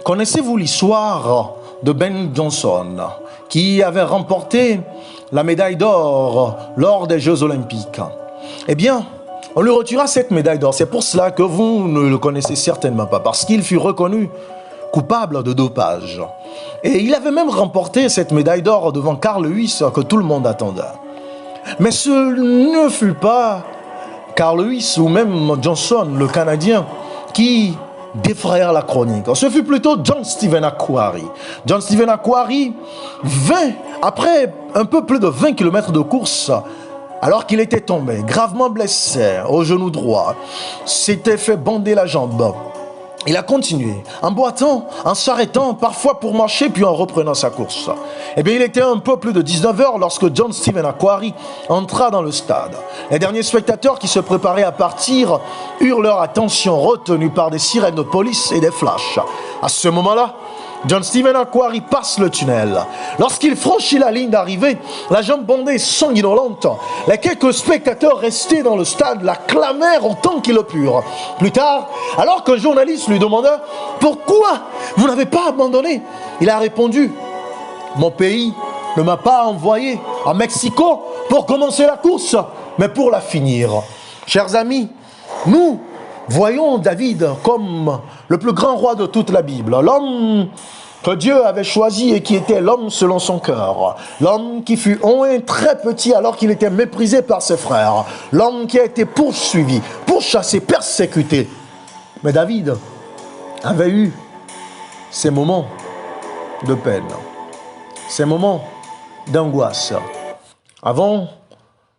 Connaissez-vous l'histoire de Ben Johnson, qui avait remporté la médaille d'or lors des Jeux Olympiques? Eh bien, on lui retira cette médaille d'or. C'est pour cela que vous ne le connaissez certainement pas, parce qu'il fut reconnu coupable de dopage. Et il avait même remporté cette médaille d'or devant Carl Lewis, que tout le monde attendait. Mais ce ne fut pas Carl Lewis ou même Johnson, le Canadien, qui défrayèrent la chronique. Ce fut plutôt John Stephen Akhwari. John Stephen Akhwari vint, après un peu plus de 20 km de course, alors qu'il était tombé, gravement blessé au genou droit, s'était fait bander la jambe. Il a continué, en boitant, en s'arrêtant, parfois pour marcher, puis en reprenant sa course. Eh bien, il était un peu plus de 19 heures lorsque John Stephen Akhwari entra dans le stade. Les derniers spectateurs qui se préparaient à partir eurent leur attention retenue par des sirènes de police et des flashs. À ce moment-là, John Stephen Akhwari passe le tunnel. Lorsqu'il franchit la ligne d'arrivée, la jambe bandée et sanguinolente, les quelques spectateurs restés dans le stade l'acclamèrent autant qu'ils le purent. Plus tard, alors qu'un journaliste lui demanda « Pourquoi vous n'avez pas abandonné ?» Il a répondu « Mon pays ne m'a pas envoyé à Mexico pour commencer la course, mais pour la finir. » Chers amis, nous voyons David comme le plus grand roi de toute la Bible, l'homme que Dieu avait choisi et qui était l'homme selon son cœur, l'homme qui fut oint très petit alors qu'il était méprisé par ses frères, l'homme qui a été poursuivi, pourchassé, persécuté. Mais David avait eu ces moments de peine, ces moments d'angoisse. Avant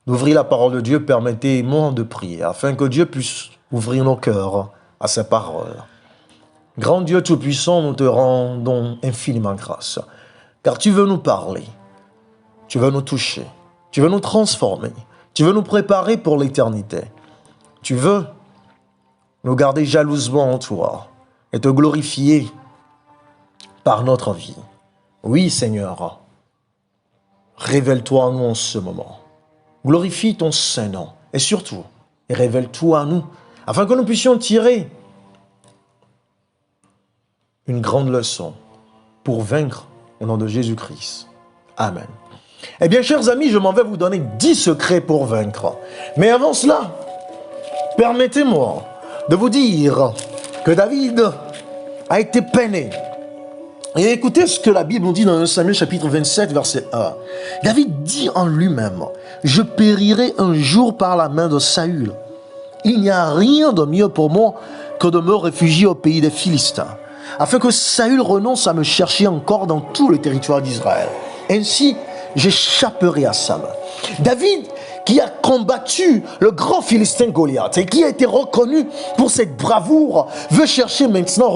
d'ouvrir la parole de Dieu, permettez-moi de prier afin que Dieu puisse ouvrir nos cœurs à sa parole. Grand Dieu Tout-Puissant, nous te rendons infiniment grâce, car tu veux nous parler, tu veux nous toucher, tu veux nous transformer, tu veux nous préparer pour l'éternité. Tu veux nous garder jalousement en toi et te glorifier par notre vie. Oui, Seigneur, révèle-toi à nous en ce moment. Glorifie ton Saint-Nom et surtout, révèle-toi à nous afin que nous puissions tirer une grande leçon pour vaincre au nom de Jésus-Christ. Amen. Eh bien, chers amis, je m'en vais vous donner 10 secrets pour vaincre. Mais avant cela, permettez-moi de vous dire que David a été peiné. Et écoutez ce que la Bible nous dit dans 1 Samuel chapitre 27, verset 1. David dit en lui-même, « Je périrai un jour par la main de Saül. Il n'y a rien de mieux pour moi que de me réfugier au pays des Philistins, afin que Saül renonce à me chercher encore dans tout le territoire d'Israël. Ainsi, j'échapperai à sa main. » David, qui a combattu le grand Philistin Goliath et qui a été reconnu pour cette bravoure, veut chercher maintenant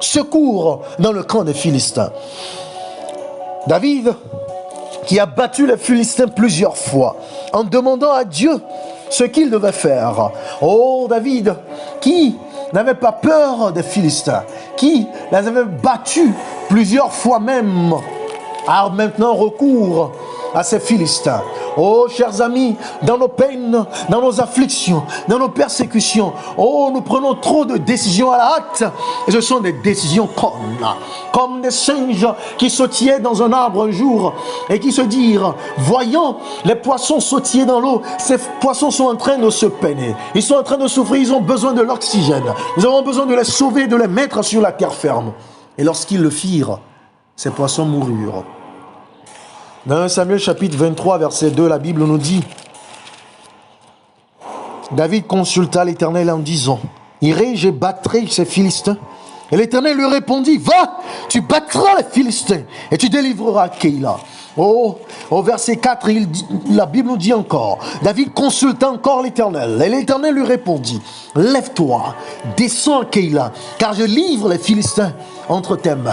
secours dans le camp des Philistins. David, qui a battu les Philistins plusieurs fois en demandant à Dieu ce qu'il devait faire. Oh, David, qui n'avait pas peur des Philistins, qui les avait battus plusieurs fois même, a maintenant recours à ces Philistins. Oh, chers amis, dans nos peines, dans nos afflictions, dans nos persécutions, oh, nous prenons trop de décisions à la hâte. Et ce sont des décisions comme des singes qui sautillaient dans un arbre un jour et qui se dirent, voyant les poissons sautiller dans l'eau, ces poissons sont en train de se peiner. Ils sont en train de souffrir, ils ont besoin de l'oxygène. Nous avons besoin de les sauver, de les mettre sur la terre ferme. Et lorsqu'ils le firent, ces poissons moururent. Dans 1 Samuel chapitre 23, verset 2, la Bible nous dit, David consulta l'Éternel en disant, irai-je et battrai ces Philistins? Et l'Éternel lui répondit, va, tu battras les Philistins et tu délivreras Keïla. Oh, au verset 4, la Bible nous dit encore, David consulta encore l'Éternel, et l'Éternel lui répondit, lève-toi, descends à Keïla, car je livre les Philistins entre tes mains.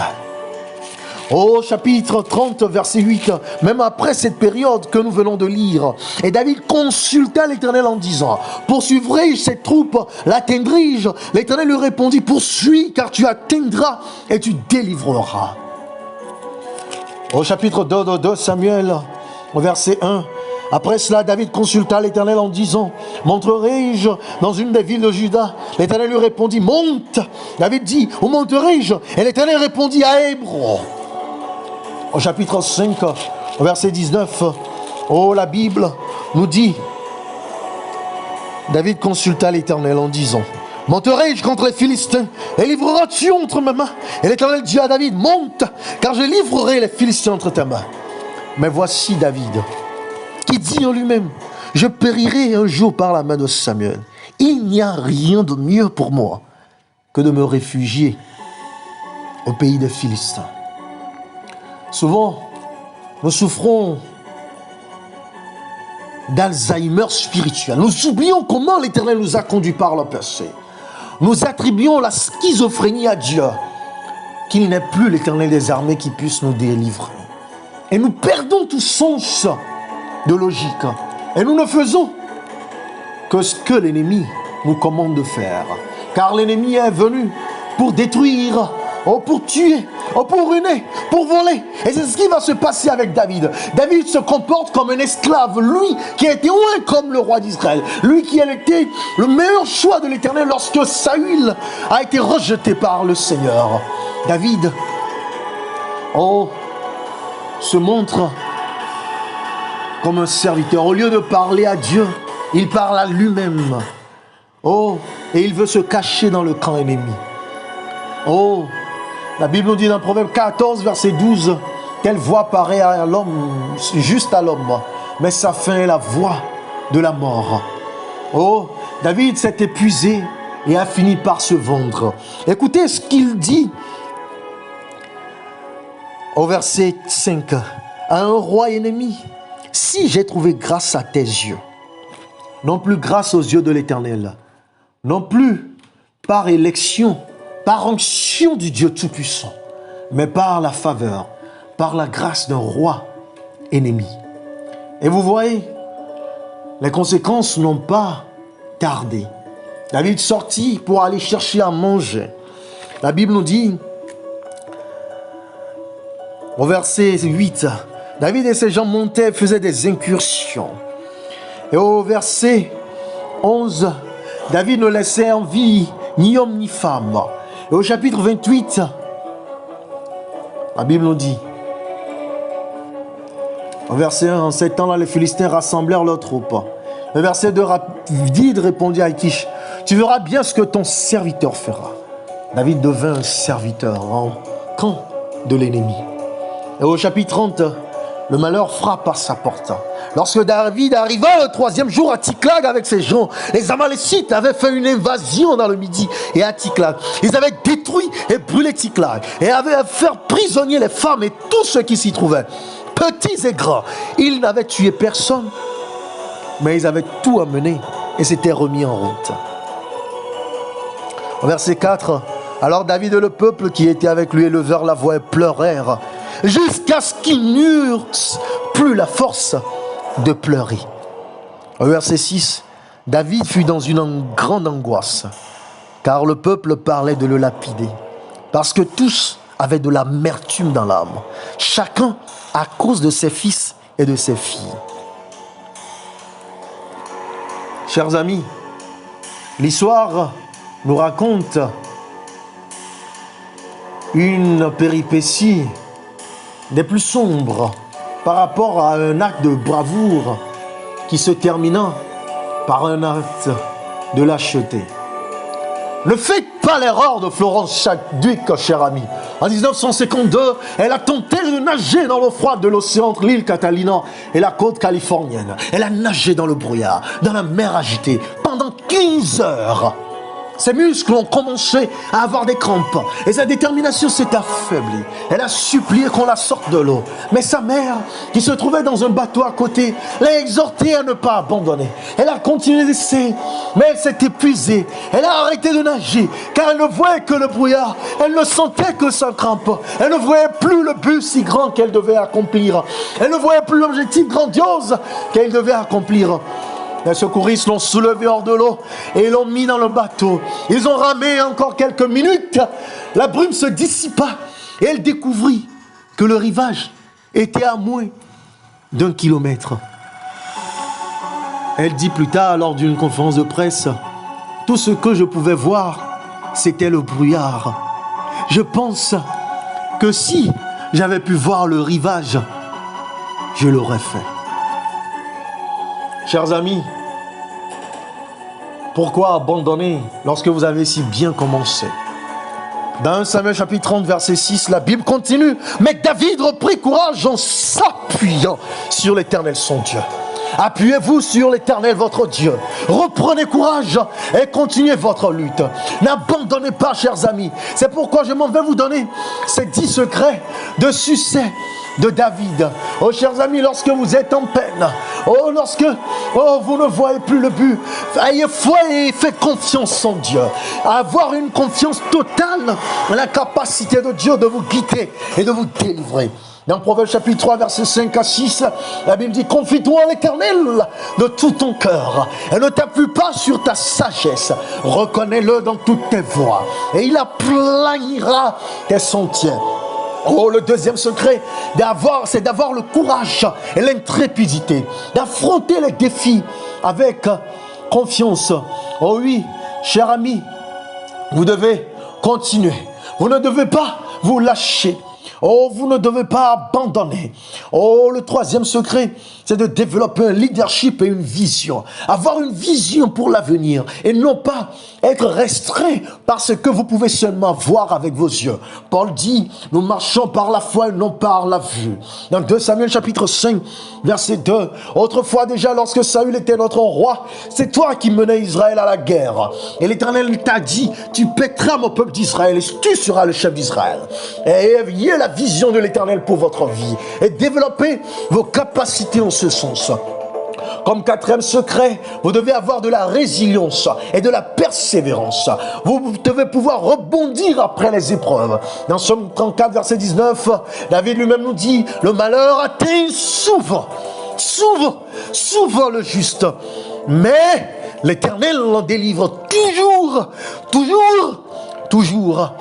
Au chapitre 30, verset 8, même après cette période que nous venons de lire, et David consulta l'Éternel en disant, poursuivrai-je cette troupe, l'atteindrai-je? L'Éternel lui répondit, poursuis, car tu atteindras et tu délivreras. Au chapitre 2 de Samuel, au verset 1, Après cela, David consulta l'Éternel en disant, monterai-je dans une des villes de Juda? L'Éternel lui répondit, monte. David dit, où monterai-je? Et l'Éternel répondit, à Hébron. Au chapitre 5, au verset 19, oh, la Bible nous dit, David consulta l'Éternel en disant, monterai-je contre les Philistins et livreras-tu entre mes mains? Et l'Éternel dit à David, monte, car je livrerai les Philistins entre tes mains. Mais voici David, qui dit en lui-même, je périrai un jour par la main de Samuel. Il n'y a rien de mieux pour moi que de me réfugier au pays des Philistins. Souvent, nous souffrons d'Alzheimer spirituel. Nous oublions comment l'Éternel nous a conduits par le passé. Nous attribuons la schizophrénie à Dieu, qu'il n'est plus l'Éternel des armées qui puisse nous délivrer. Et nous perdons tout sens de logique. Et nous ne faisons que ce que l'ennemi nous commande de faire. Car l'ennemi est venu pour détruire, pour tuer, pour ruiner, pour voler. Et c'est ce qui va se passer avec David. David se comporte comme un esclave. Lui qui a été oint comme le roi d'Israël. Lui qui a été le meilleur choix de l'Éternel lorsque Saül a été rejeté par le Seigneur. David, se montre comme un serviteur. Au lieu de parler à Dieu, il parle à lui-même. Et il veut se cacher dans le camp ennemi. La Bible nous dit dans Proverbe 14, verset 12, quelle voix paraît à l'homme, juste à l'homme, mais sa fin est la voix de la mort. David s'est épuisé et a fini par se vendre. Écoutez ce qu'il dit au verset 5. À un roi ennemi, si j'ai trouvé grâce à tes yeux, non plus grâce aux yeux de l'Éternel, non plus par élection, par onction du Dieu Tout-Puissant, mais par la faveur, par la grâce d'un roi ennemi. Et vous voyez, les conséquences n'ont pas tardé. David sortit pour aller chercher à manger. La Bible nous dit, au verset 8, David et ses gens montaient, faisaient des incursions. Et au verset 11, David ne laissait en vie ni homme ni femme. Et au chapitre 28, la Bible nous dit, au verset 1, en ces temps-là, les Philistins rassemblèrent leurs troupes. Le verset 2, David répondit à Achish, tu verras bien ce que ton serviteur fera. David devint un serviteur en camp de l'ennemi. Et au chapitre 30, le malheur frappe à sa porte. Lorsque David arriva le 3e jour à Tsiklag avec ses gens, les Amalécites avaient fait une invasion dans le Midi et à Tsiklag. Ils avaient détruit et brûlé Tsiklag et avaient fait prisonnier les femmes et tous ceux qui s'y trouvaient, petits et grands. Ils n'avaient tué personne, mais ils avaient tout amené et s'étaient remis en route. Au verset 4, alors David et le peuple qui était avec lui élevèrent la voix et pleurèrent, jusqu'à ce qu'ils n'eussent plus la force de pleurer. Au verset 6, David fut dans une grande angoisse, car le peuple parlait de le lapider, parce que tous avaient de l'amertume dans l'âme, chacun à cause de ses fils et de ses filles. Chers amis, l'histoire nous raconte une péripétie des plus sombres par rapport à un acte de bravoure qui se termina par un acte de lâcheté. Ne faites pas l'erreur de Florence Chadwick, cher ami. En 1952, elle a tenté de nager dans l'eau froide de l'océan entre l'île Catalina et la côte californienne. Elle a nagé dans le brouillard, dans la mer agitée, pendant 15 heures. Ses muscles ont commencé à avoir des crampes et sa détermination s'est affaiblie. Elle a supplié qu'on la sorte de l'eau. Mais sa mère, qui se trouvait dans un bateau à côté, l'a exhortée à ne pas abandonner. Elle a continué d'essayer, mais elle s'est épuisée. Elle a arrêté de nager car elle ne voyait que le brouillard. Elle ne sentait que sa crampe. Elle ne voyait plus le but si grand qu'elle devait accomplir. Elle ne voyait plus l'objectif grandiose qu'elle devait accomplir. Les secouristes l'ont soulevé hors de l'eau et l'ont mis dans le bateau. Ils ont ramé encore quelques minutes. La brume se dissipa et elle découvrit que le rivage était à moins d'1 kilomètre. Elle dit plus tard, lors d'une conférence de presse, tout ce que je pouvais voir, c'était le brouillard. Je pense que si j'avais pu voir le rivage, je l'aurais fait. Chers amis, pourquoi abandonner lorsque vous avez si bien commencé? Dans 1 Samuel chapitre 30 verset 6, la Bible continue. Mais David reprit courage en s'appuyant sur l'Éternel son Dieu. Appuyez-vous sur l'Éternel votre Dieu. Reprenez courage et continuez votre lutte. N'abandonnez pas, chers amis. C'est pourquoi je m'en vais vous donner ces 10 secrets de succès de David. Oh, chers amis, lorsque vous êtes en peine, lorsque vous ne voyez plus le but, ayez foi et faites confiance en Dieu. Avoir une confiance totale dans la capacité de Dieu de vous guider et de vous délivrer. Dans Proverbe chapitre 3, versets 5 à 6, la Bible dit: confie-toi en l'Éternel de tout ton cœur et ne t'appuie pas sur ta sagesse. Reconnais-le dans toutes tes voies et il aplanira tes sentiers. Oh, le deuxième secret, c'est d'avoir le courage et l'intrépidité, d'affronter les défis avec confiance. Oh oui, cher ami, vous devez continuer. Vous ne devez pas vous lâcher. Oh, vous ne devez pas abandonner. Oh, le troisième secret, c'est de développer un leadership et une vision. Avoir une vision pour l'avenir et non pas être restreint par ce que vous pouvez seulement voir avec vos yeux. Paul dit, nous marchons par la foi et non par la vue. Dans 2 Samuel chapitre 5, verset 2, autrefois déjà lorsque Saül était notre roi, c'est toi qui menais Israël à la guerre. Et l'Éternel t'a dit, tu paîtras mon peuple d'Israël et tu seras le chef d'Israël. Et ayez la vision de l'Éternel pour votre vie et développez vos capacités en ce sens. Comme quatrième secret, vous devez avoir de la résilience et de la persévérance. Vous devez pouvoir rebondir après les épreuves. Dans Somme 34, verset 19, David lui-même nous dit, le malheur atteint souvent le juste. Mais l'Éternel l'en délivre toujours.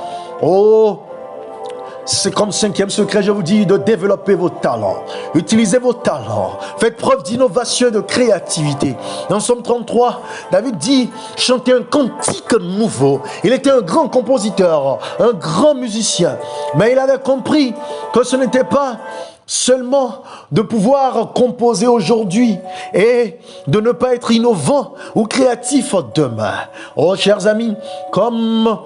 Oh, c'est comme cinquième secret, je vous dis, de développer vos talents. Utilisez vos talents. Faites preuve d'innovation et de créativité. Dans Somme 33, David dit, chantez un cantique nouveau. Il était un grand compositeur, un grand musicien. Mais il avait compris que ce n'était pas seulement de pouvoir composer aujourd'hui et de ne pas être innovant ou créatif demain. Oh, chers amis, comme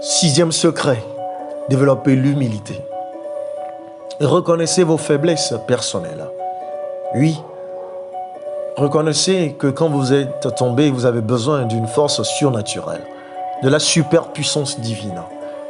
sixième secret, développez l'humilité. Reconnaissez vos faiblesses personnelles. Oui, reconnaissez que quand vous êtes tombé, vous avez besoin d'une force surnaturelle, de la superpuissance divine.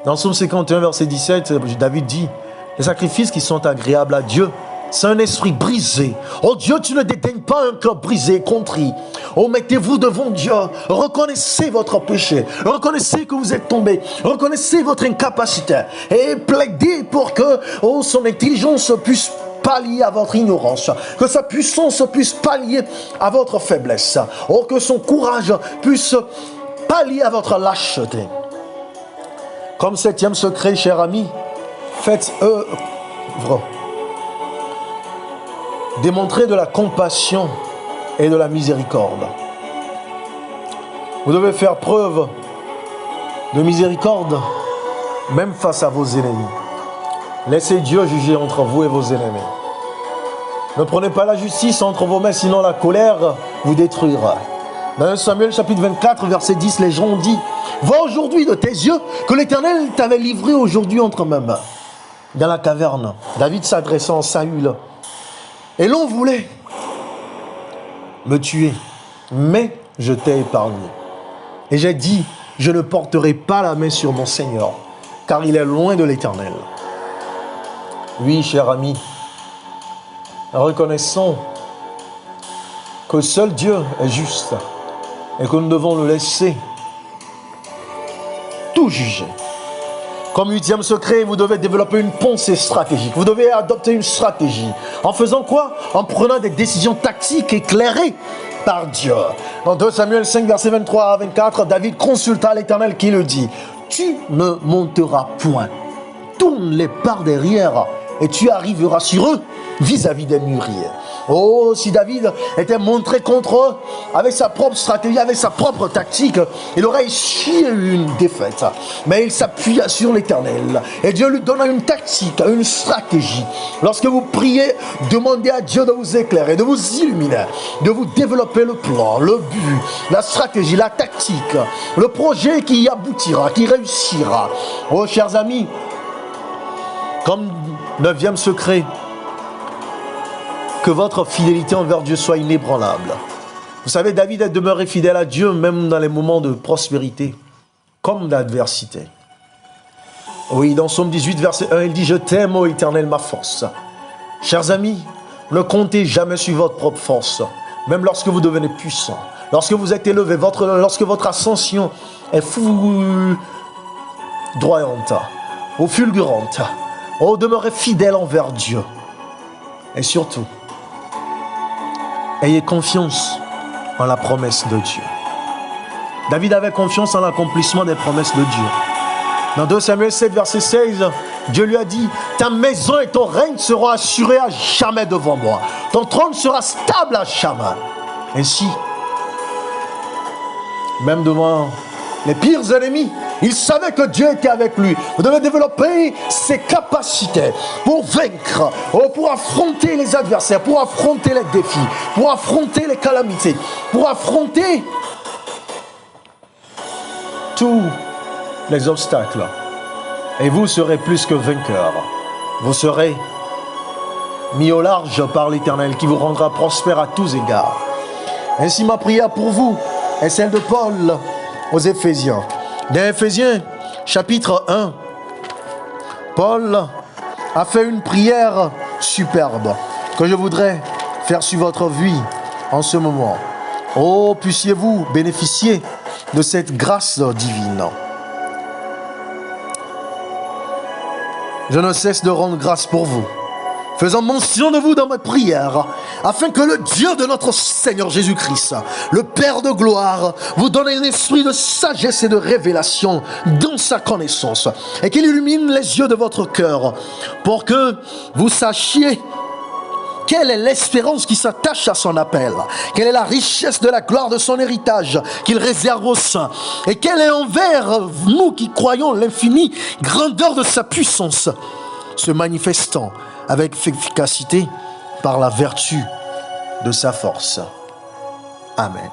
Dans Psaume 51, verset 17, David dit, les sacrifices qui sont agréables à Dieu, c'est un esprit brisé. Oh Dieu, tu ne dédaignes pas un cœur brisé, contrit. Oh, mettez-vous devant Dieu. Reconnaissez votre péché. Reconnaissez que vous êtes tombé. Reconnaissez votre incapacité. Et plaidez pour que son intelligence puisse pallier à votre ignorance. Que sa puissance puisse pallier à votre faiblesse. Oh, que son courage puisse pallier à votre lâcheté. Comme septième secret, cher ami, faites œuvre. Démontrez de la compassion et de la miséricorde. Vous devez faire preuve de miséricorde même face à vos ennemis. Laissez Dieu juger entre vous et vos ennemis. Ne prenez pas la justice entre vos mains, sinon la colère vous détruira. Dans 1 Samuel chapitre 24, verset 10, les gens ont dit, vois aujourd'hui de tes yeux que l'Éternel t'avait livré aujourd'hui entre mes mains. Dans la caverne, David s'adressant à Saül, et l'on voulait me tuer, mais je t'ai épargné. Et j'ai dit, je ne porterai pas la main sur mon Seigneur, car il est loin de l'Éternel. Oui, cher ami, reconnaissons que seul Dieu est juste et que nous devons le laisser tout juger. Comme huitième secret, vous devez développer une pensée stratégique. Vous devez adopter une stratégie. En faisant quoi? En prenant des décisions tactiques éclairées par Dieu. Dans 2 Samuel 5, versets 23 à 24, David consulta l'Éternel qui le dit, tu ne monteras point. Tourne-les par derrière et tu arriveras sur eux vis-à-vis des mûriers. Oh, si David était montré contre eux, avec sa propre stratégie, avec sa propre tactique, il aurait ici eu une défaite. Mais il s'appuya sur l'Éternel. Et Dieu lui donna une tactique, une stratégie. Lorsque vous priez, demandez à Dieu de vous éclairer, de vous illuminer, de vous développer le plan, le but, la stratégie, la tactique, le projet qui aboutira, qui réussira. Oh, chers amis, comme 9e secret, que votre fidélité envers Dieu soit inébranlable. Vous savez, David est demeuré fidèle à Dieu même dans les moments de prospérité, comme d'adversité. Oui, dans Psaume 18, verset 1, il dit « Je t'aime, ô Éternel, ma force ». Chers amis, ne comptez jamais sur votre propre force, même lorsque vous devenez puissant, lorsque vous êtes élevé, lorsque votre ascension est foudroyante ou fulgurante. Oh, demeurez fidèle envers Dieu. Et surtout, ayez confiance en la promesse de Dieu. David avait confiance en l'accomplissement des promesses de Dieu. Dans 2 Samuel 7, verset 16, Dieu lui a dit « Ta maison et ton règne seront assurés à jamais devant moi. Ton trône sera stable à jamais. » Ainsi, même devant les pires ennemis, il savait que Dieu était avec lui. Vous devez développer ses capacités pour vaincre, pour affronter les adversaires, pour affronter les défis, pour affronter les calamités, pour affronter tous les obstacles. Et vous serez plus que vainqueur. Vous serez mis au large par l'Éternel qui vous rendra prospère à tous égards. Ainsi ma prière pour vous est celle de Paul aux Éphésiens. Dans Éphésiens, chapitre 1, Paul a fait une prière superbe que je voudrais faire sur votre vie en ce moment. Oh, puissiez-vous bénéficier de cette grâce divine. Je ne cesse de rendre grâce pour vous, faisant mention de vous dans mes prières, afin que le Dieu de notre Seigneur Jésus-Christ, le Père de gloire, vous donne un esprit de sagesse et de révélation dans sa connaissance, et qu'il illumine les yeux de votre cœur, pour que vous sachiez quelle est l'espérance qui s'attache à son appel, quelle est la richesse de la gloire de son héritage qu'il réserve aux saints, et quelle est envers nous qui croyons l'infinie grandeur de sa puissance, se manifestant avec efficacité par la vertu de sa force. Amen.